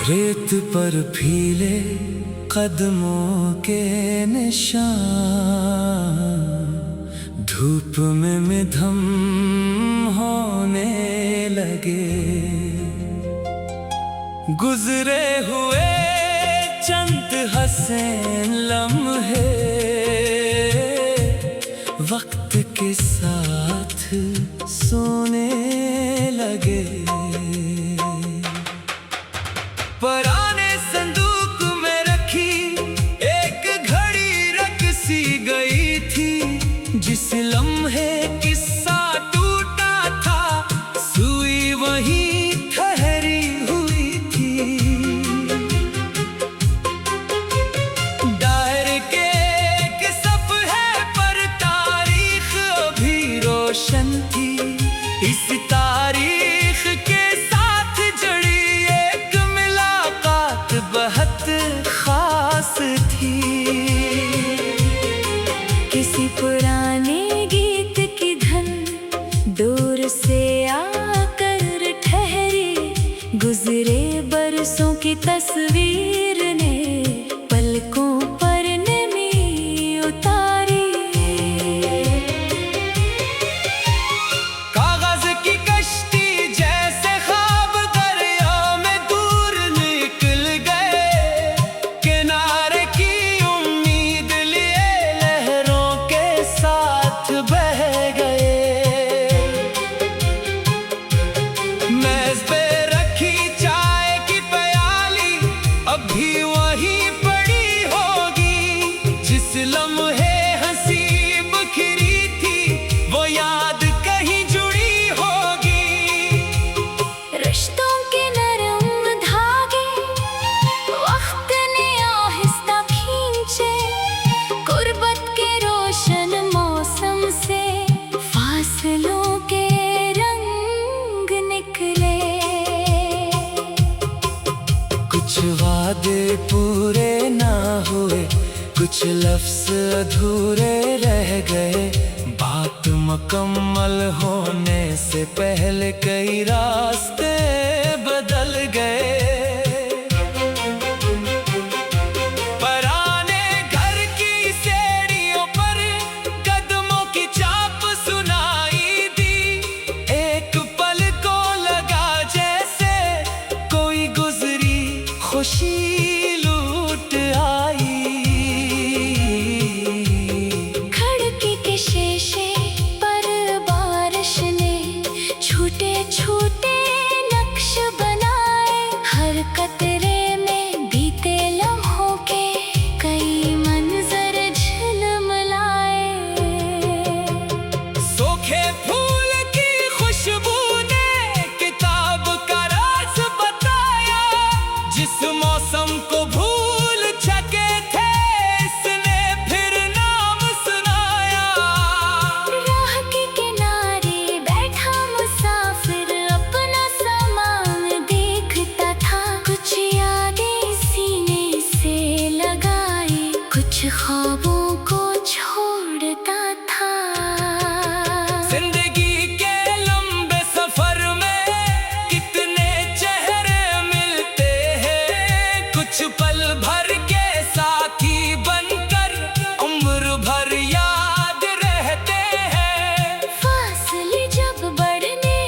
रेत पर फीले कदमों के निशान धूप में मिधम होने लगे। गुजरे हुए चंद हसीन लम्हे वक्त के साथ सोने लगे। पुराने संदूक में रखी एक घड़ी रख सी गई थी, जिस लम्हे किस्सा टूटा था सुई वहीं ठहरी हुई थी। दायरे के एक सफ़हे पर तारीख अभी रोशन थी। इस तारीख के साथ जड़ी एक मुलाकात बहुत खास थी। किसी पुराने गीत की धुन दूर से आकर ठहरी। गुजरे बरसों की तस्वीर ने पलकों पर नमी उतारी। कागज की कश्ती जैसे ख्वाब दरिया में दूर निकल गए। किनारे की उम्मीद लिए लहरों के साथ बह गए। मेज पे रखी चाय की प्याली अभी वहीं पड़ी होगी। जिस लम्हे हंसी बिखरी थी वो याद कहीं जुड़ी होगी। रिश्तों के नरम धागे वक्त ने आहिस्ता खींचे। गुर्बत के रोशन मौसम से फासलों के रंग निकले। कुछ वादे पूरे ना हुए, कुछ लफ्ज़ अधूरे रह गए। बात मुकम्मल होने से पहले कई रास्ते बदल गए। पुराने घर की सीढ़ियों पर कदमों की चाप सुनाई दी। एक पल को लगा जैसे कोई गुजरी खुशी लूट आई। खिड़की के शीशे पर बारिश ने छोटे छोटे नक्श बनाए। हर कतरे में बीते लम्हों के कई मंजर झिलमिलाए। सूखे फूल की खुशबू ने किताब का राज बताया। जिस मौसम को भूल चुके थे इसने फिर नाम सुनाया। राह के किनारे बैठा मुसाफिर अपना सामान देखता था। कुछ यादें सीने से लगाए, कुछ ख्वाबों को छोड़ता था। जिंदगी के लंबे सफर में कितने चेहरे मिलते हैं। कुछ पल भर के साथी बनकर उम्र भर याद रहते हैं। फासले जब बढ़ने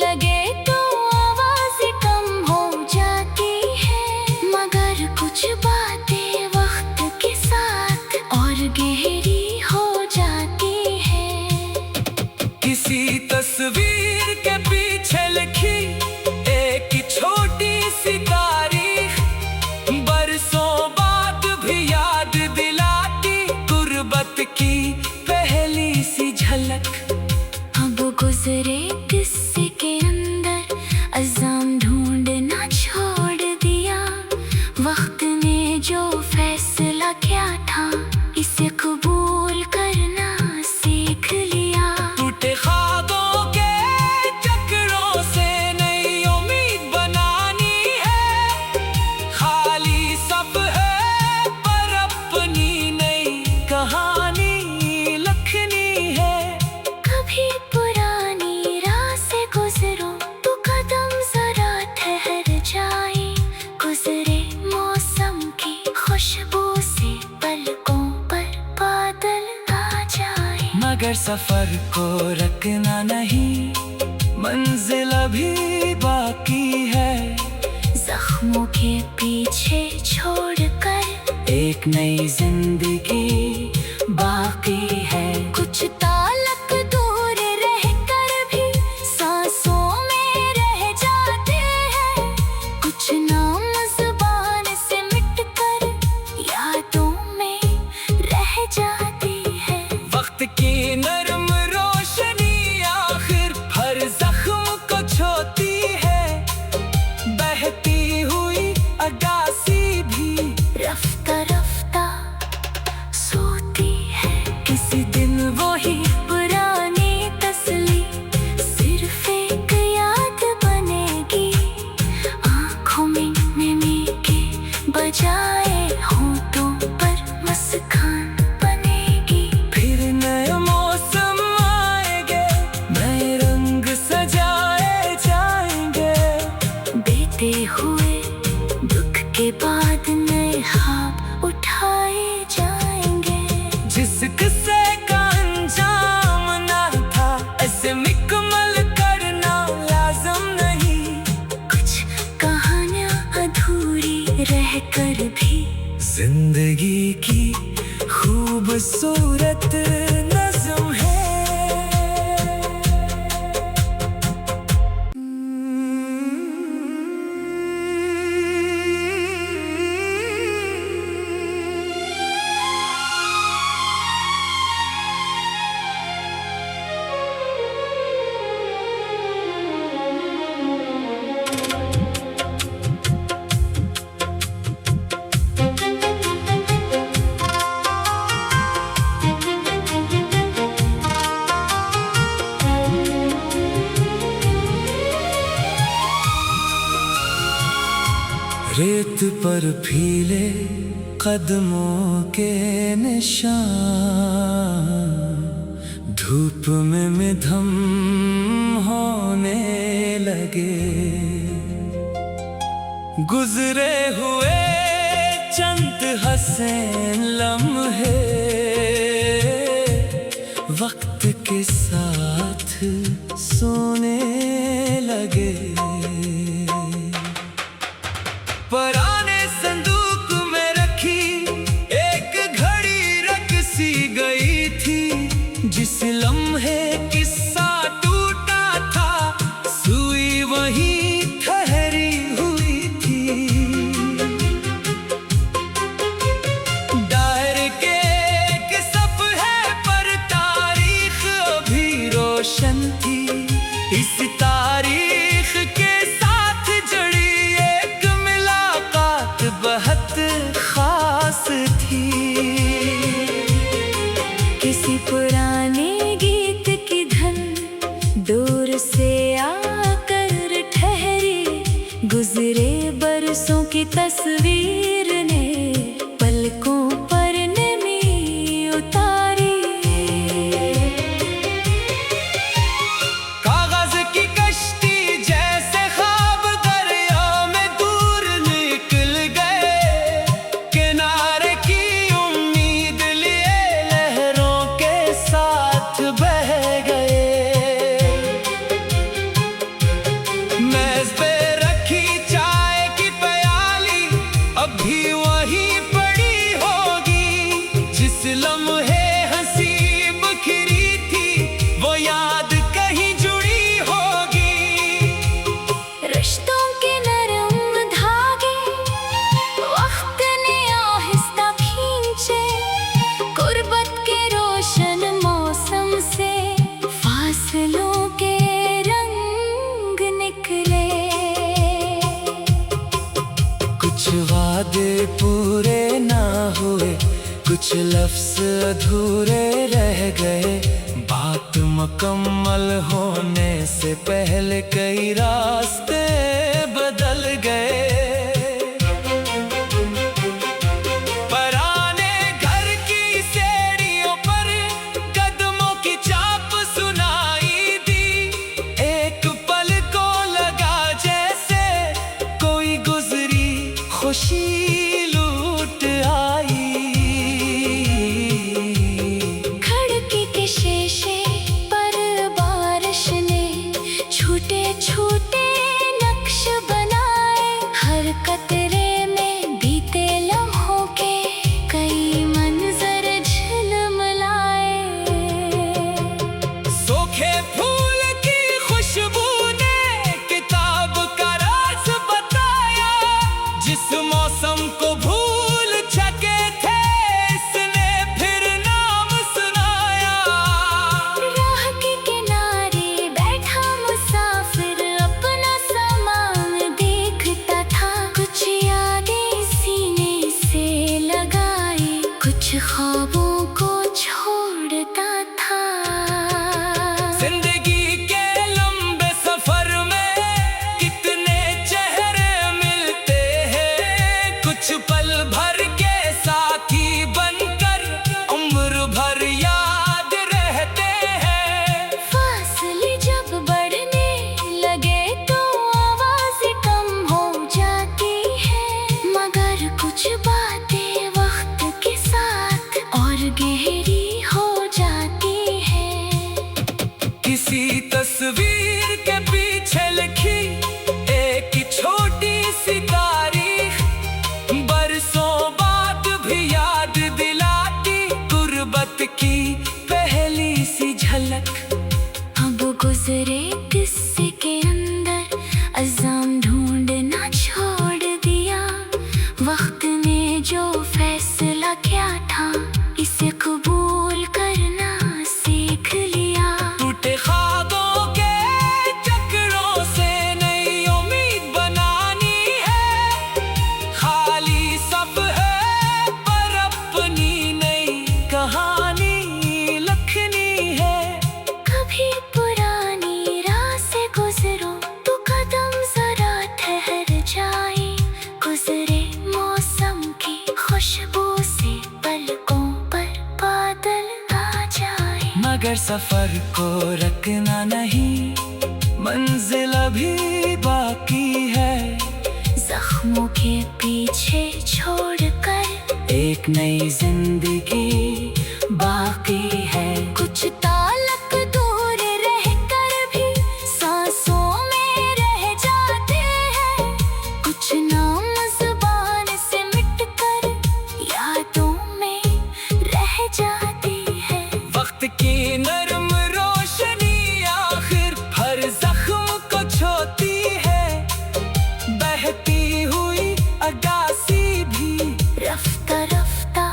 लगे तो आवाज़ें कम हो जाती है। मगर कुछ बातें वक्त के साथ और गहरी हो जाती है। किसी तस्वीर के पीछे लिखी एक छोटी सी तारीख बरसों बाद भी याद दिलाती गुर्बत की पहली सी झलक। अब गुजरे किस्से के अंदर अज़ाम ढूंढना छोड़ दिया। वक्त ने जो फैसला किया था इसे कबूल करना सीख लिया। टूटे ख्वाबों के चक्रों से नई उम्मीद बनानी है। खाली सब है पर अपनी नई कहानी लिखनी है। कभी पुरानी राह से गुजरो तो कदम जरा ठहर जाए। गुजर सफर को रखना नहीं, मंजिल अभी बाकी है। जख्मों के पीछे छोड़कर एक नई जिंदगी बाकी है। कुछ तालक दूर रहकर भी सांसों में रह जाते हैं। कुछ नाम ज़ुबान से मिटकर यादों में रह जाती है। वक्त की नरम रोशनी आखिर हर जख्म को छोती है। बहती हुई अगासी भी रफ्ता रफ्ता सोती है। किसी दिन वही पुरानी तस्ली सिर्फ एक याद बनेगी। आँखों में नमी के बजाय होठों पर मुस्कान बनेगी। फिर नए मौसम आएंगे, नए रंग सजाए जाएंगे। बीते हुए दुख के बाद नए ख्वाब उठाए जाएंगे। जिस किस्से का अंजाम ना था, ऐसे मुकम्मल करना लाज़िम नहीं। कुछ कहानियाँ अधूरी रहकर भी जिंदगी की खूबसूरत नज़्म है। रेत पर फीले कदमों के निशान, धूप में मिधम होने लगे। गुजरे हुए चंद हसीन लम्हे वक्त के साथ सोने लगे। पुराने संदूक में रखी एक घड़ी रख सी गई थी। जिस लम्हे किस्सा टूटा था, सुई वहीं ठहरी हुई थी। डायर के एक सफ़हे पर तारीख अभी रोशन थी। इस तारीख के साथ जुड़ी एक मुलाकात बहुत खास थी। किसी पुराने गीत की धन दूर से आकर ठहरी। गुजरे बरसों की तस्वीर ने पलकों पर नमी उतारी। कागज की कश्ती जैसे ख्वाब दरिया में दूर निकल गए। किनारे की उम्मीद लिए लहरों के साथ बह गए। मेज पे रखी चाय की प्याली अब भी वहीं पड़ी होगी। जिस लम्हे हंसी बिखरी थी, वो याद कहीं जुड़ी होगी। रिश्तों के नरम धागे वक्त ने आहिस्ता खींचे। गुर्बत के रोशन मौसम से फासलों के रंग निकले। कुछ वादे पूरे ना हुए, कुछ लफ्ज़ अधूरे रह गए। बात मुकम्मल होने से पहले कई रास्ते बदल गए। पुराने घर की सीढ़ियों पर कदमों की चाप सुनाई दी। एक पल को लगा जैसे कोई गुजरी खुशी लूट आई। खिड़की के शीशे सफर को रखना नहीं, मंजिल अभी बाकी है। जख्मों के पीछे छोड़कर एक नई जिंदगी बाकी है। कुछ तालक दूर रहकर भी सांसों में रह जाते हैं। कुछ नाम ज़ुबान से मिटकर यादों में रह जाती है। वक्त की नरम रोशनी आखिर हर जख्म को छोती है। बहती हुई अगासी भी रफ्ता रफ्ता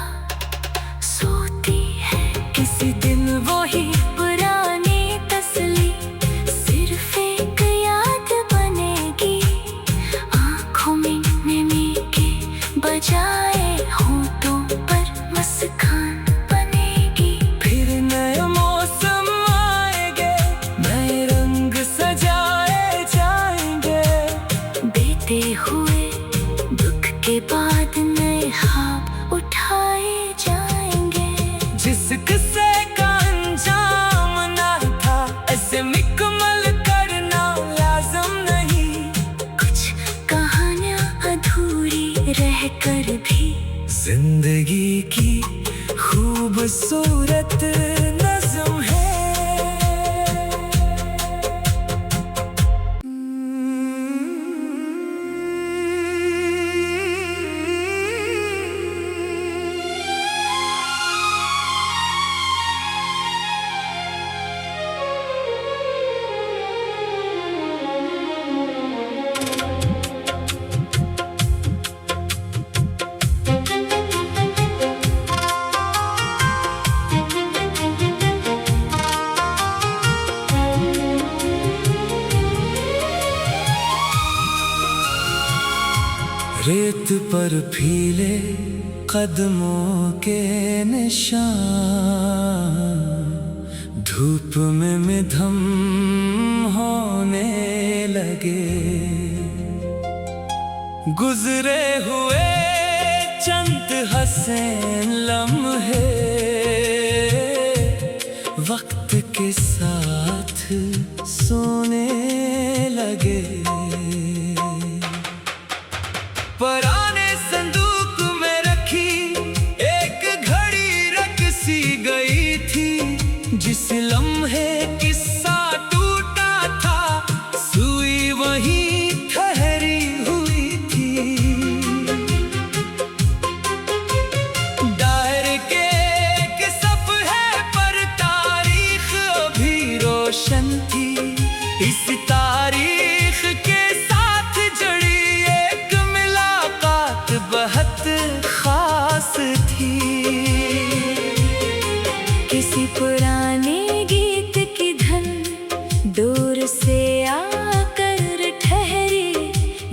सोती है। किसी दिन वही पुरानी तस्ली सिर्फ एक याद बनेगी। आँखों में नमी के बजाय होठों पर मुस्कान बनेगी। फिर नए मौसम आएंगे, नए रंग सजाए जाएंगे। बीते हुए दुख के बाद नए ख्वाब उठाए जाएंगे। जिस किस्से का अंजाम ना था, ऐसे मुकम्मल करना लाज़िम नहीं। कुछ कहानियाँ अधूरी रहकर भी जिंदगी की खूबसूरत नज़्म है। रेत पर फीले कदमों के निशान, धूप में मिधम होने लगे। गुजरे हुए चंद हसीन लम्हे वक्त के साथ सोने लगे। पुराने संदूक में रखी एक घड़ी रख सी गई थी। जिस लम्हे किस्सा टूटा था, सुई वहीं ठहरी हुई थी। डायर के एक सफ़हे पर तारीख अभी रोशन थी। इस तारीख के साथ जड़ी एक मुलाकात बहुत खास थी। किसी पुराने गीत की धन दूर से आकर ठहरी।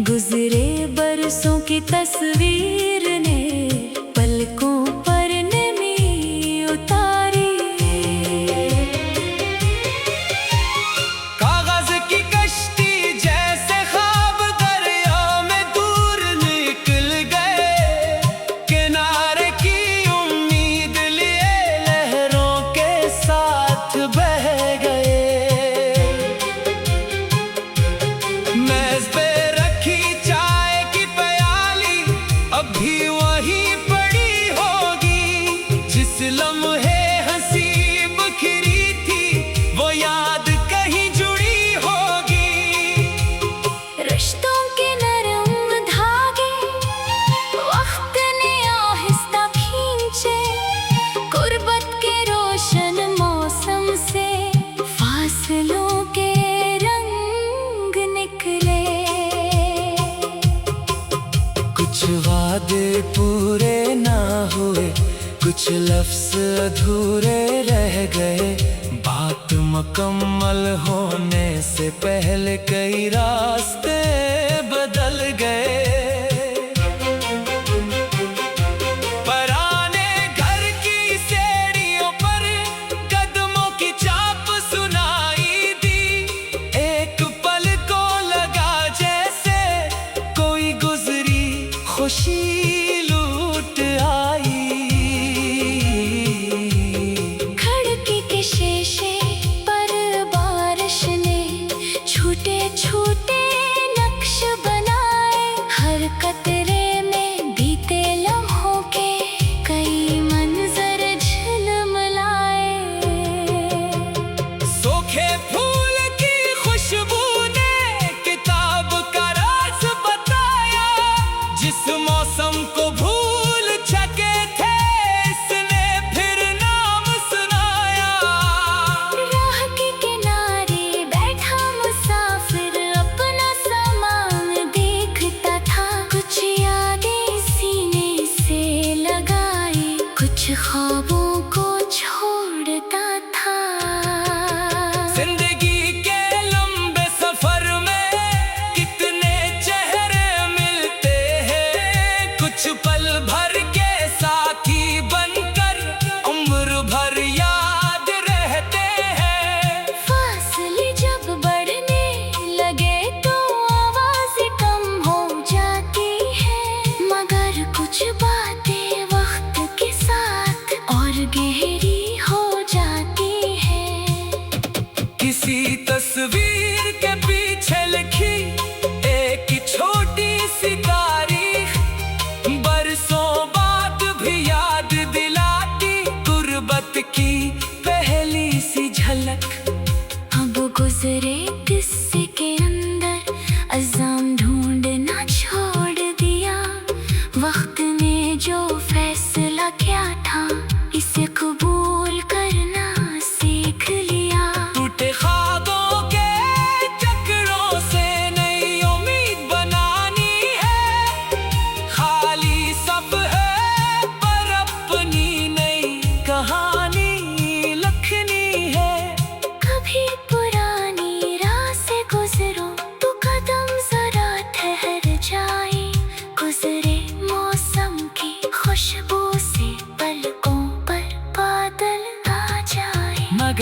गुजरे बरसों की तस्वीर ने पलकों पर नमी उतारी। कागज की कश्ती जैसे ख्वाब दरिया में दूर निकल गए। किनारे की उम्मीद लिए लहरों के साथ बह गए। मेज पे रखी चाय की प्याली अब भी वहीं पड़ी होगी। जिस लम्हे हंसी बिखरी थी, वो याद कहीं जुड़ी होगी। रिश्तों के नरम धागे वक्त ने आहिस्ता खींचे। गुर्बत के रोशन मौसम से फासलों के रंग निकले। कुछ वादे पूरे ना हुए, कुछ लफ्ज़ अधूरे रह गए। बात मुकम्मल होने से पहले कई रास्ते बदल गए। पुराने घर की सीढ़ियों पर कदमों की चाप सुनाई दी। एक पल को लगा जैसे कोई गुजरी खुशी लूट आई। खिड़की के शीशे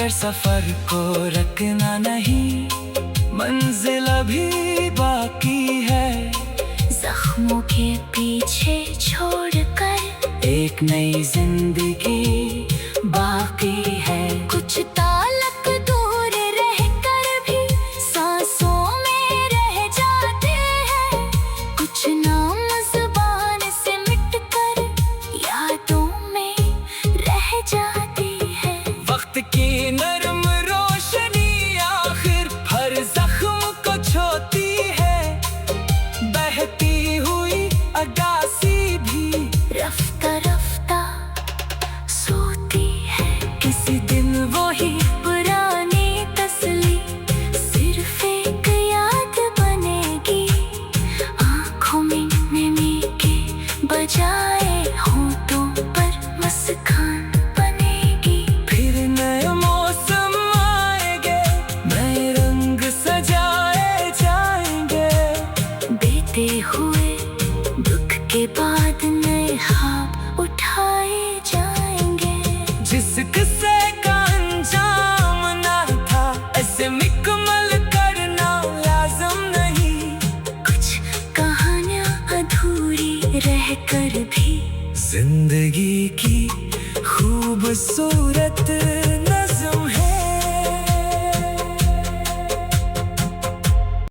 मगर सफर को रखना नहीं, मंजिल अभी बाकी है। जख्मों के पीछे छोड़कर एक नई जिंदगी बाकी है। कुछ तालक दूर रहकर भी सांसों में रह जाते हैं। कुछ नाम जुबान से मिटकर यादों में रह जाती है। वक्त की नरम रोशनी आखिर हर जख्म को छोती है। बहती हुई अगासी भी रफ्ता रफ्ता सोती है। किसी दिन वही पुरानी तस्ली सिर्फ एक याद बनेगी। आंखों में नमी के बजाय होठों पर मुस्कान बनेगी। फिर नए मौसम आएंगे, नए रंग सजाए जाएंगे। बीते हुए दुख के बाद नए ख्वाब उठाए जाएंगे। जिस किस्से का अंजाम ना था, ऐसे मुकम्मल करना लाज़िम नहीं। कुछ कहानियां अधूरी रहकर भी जिंदगी की खूबसूरत